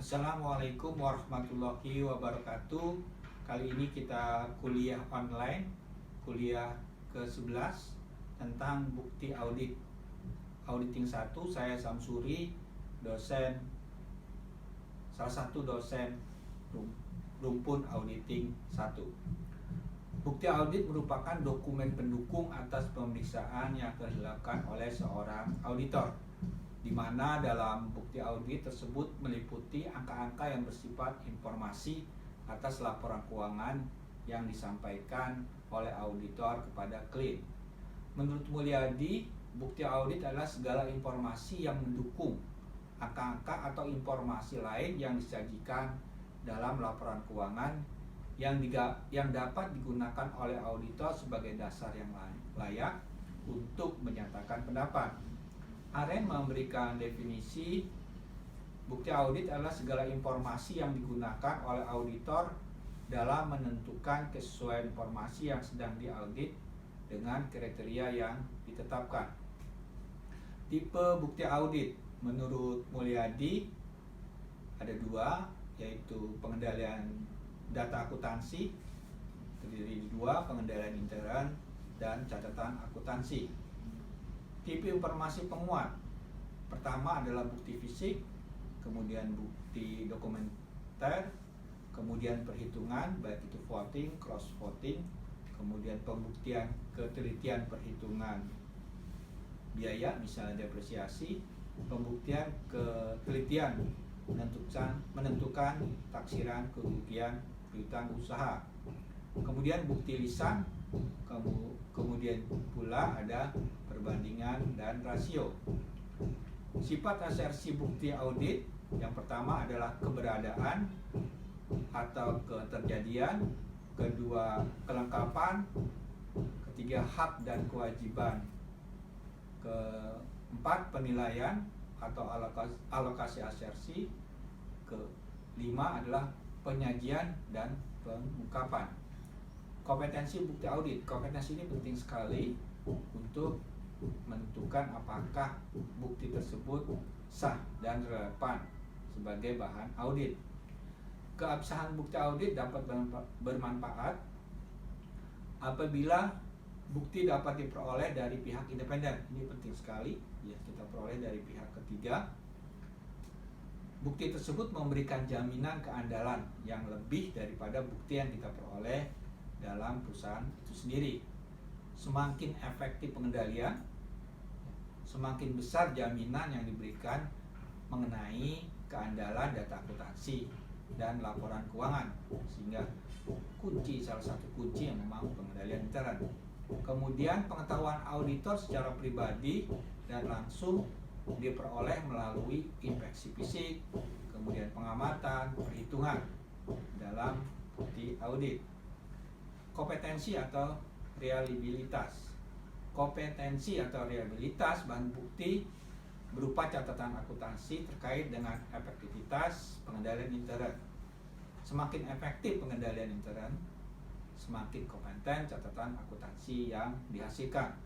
Assalamualaikum warahmatullahi wabarakatuh. Kali ini kita kuliah online, kuliah ke-11 tentang bukti audit. Auditing 1, saya Samsuri, dosen, salah satu dosen rumpun auditing 1. Bukti audit merupakan dokumen pendukung atas pemeriksaan yang telah dilakukan oleh seorang auditor, di mana dalam bukti audit tersebut meliputi angka-angka yang bersifat informasi atas laporan keuangan yang disampaikan oleh auditor kepada klien. Menurut Mulyadi, bukti audit adalah segala informasi yang mendukung angka-angka atau informasi lain yang disajikan dalam laporan keuangan yang dapat digunakan oleh auditor sebagai dasar yang layak untuk menyatakan pendapat. Aren memberikan definisi bukti audit adalah segala informasi yang digunakan oleh auditor dalam menentukan kesesuaian informasi yang sedang diaudit dengan kriteria yang ditetapkan. Tipe bukti audit menurut Mulyadi ada dua, yaitu pengendalian data akuntansi, terdiri dari dua, pengendalian intern dan catatan akuntansi. Tipe informasi penguat pertama adalah bukti fisik, kemudian bukti dokumenter, kemudian perhitungan, baik itu voting, cross voting, kemudian pembuktian ketelitian perhitungan biaya, misalnya depresiasi, pembuktian ketelitian menentukan taksiran kerugian piutang usaha, kemudian bukti lisan, kemudian pula ada perbandingan dan rasio. Sifat asersi bukti audit yang pertama adalah keberadaan atau keterjadian, kedua kelengkapan, ketiga hak dan kewajiban, keempat penilaian atau alokasi asersi, kelima adalah penyajian dan pengungkapan. Kompetensi bukti audit. Kompetensi ini penting sekali untuk menentukan apakah bukti tersebut sah dan relevan sebagai bahan audit. Keabsahan bukti audit dapat bermanfaat apabila bukti dapat diperoleh dari pihak independen. Ini penting sekali, ya, kita peroleh dari pihak ketiga. Bukti tersebut memberikan jaminan keandalan yang lebih daripada bukti yang kita peroleh dalam perusahaan itu sendiri. Semakin efektif pengendalian, semakin besar jaminan yang diberikan mengenai keandalan data akuntansi dan laporan keuangan, sehingga salah satu kunci yang memang pengendalian intern. Kemudian pengetahuan auditor secara pribadi dan langsung diperoleh melalui inspeksi fisik, kemudian pengamatan, perhitungan dalam bukti audit. Kompetensi atau reliabilitas. Kompetensi atau reliabilitas bahan bukti berupa catatan akuntansi terkait dengan efektivitas pengendalian intern. Semakin efektif pengendalian intern, semakin kompeten catatan akuntansi yang dihasilkan.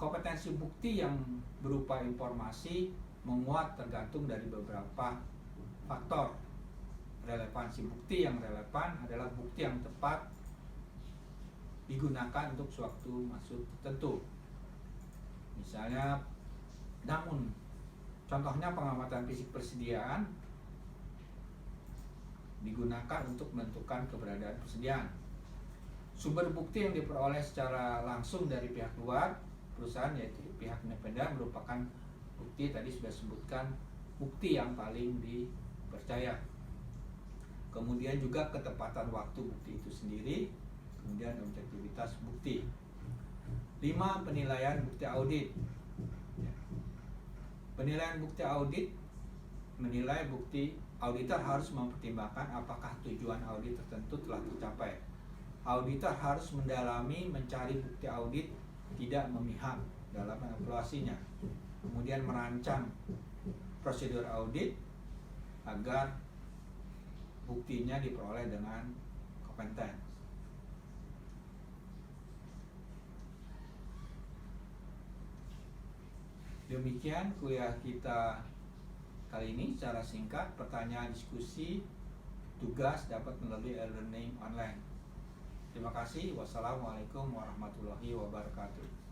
Kompetensi bukti yang berupa informasi menguat tergantung dari beberapa faktor. Relevansi bukti yang relevan adalah bukti yang tepat digunakan untuk suatu maksud tertentu. Misalnya, contohnya pengamatan fisik persediaan digunakan untuk menentukan keberadaan persediaan. Sumber bukti yang diperoleh secara langsung dari pihak luar perusahaan, yaitu pihak independen, merupakan bukti tadi sudah sebutkan, bukti yang paling dipercaya. Kemudian juga ketepatan waktu bukti itu sendiri, kemudian objektivitas bukti. 5. Penilaian bukti audit. Penilaian bukti audit menilai bukti. Auditor harus mempertimbangkan apakah tujuan audit tertentu telah tercapai. Auditor harus mendalami, mencari bukti audit, tidak memihak dalam evaluasinya. Kemudian merancang prosedur audit agar buktinya diperoleh dengan kompeten. Demikian kuliah kita kali ini secara singkat. Pertanyaan, diskusi, tugas dapat melalui e-learning online. Terima kasih. Wassalamualaikum warahmatullahi wabarakatuh.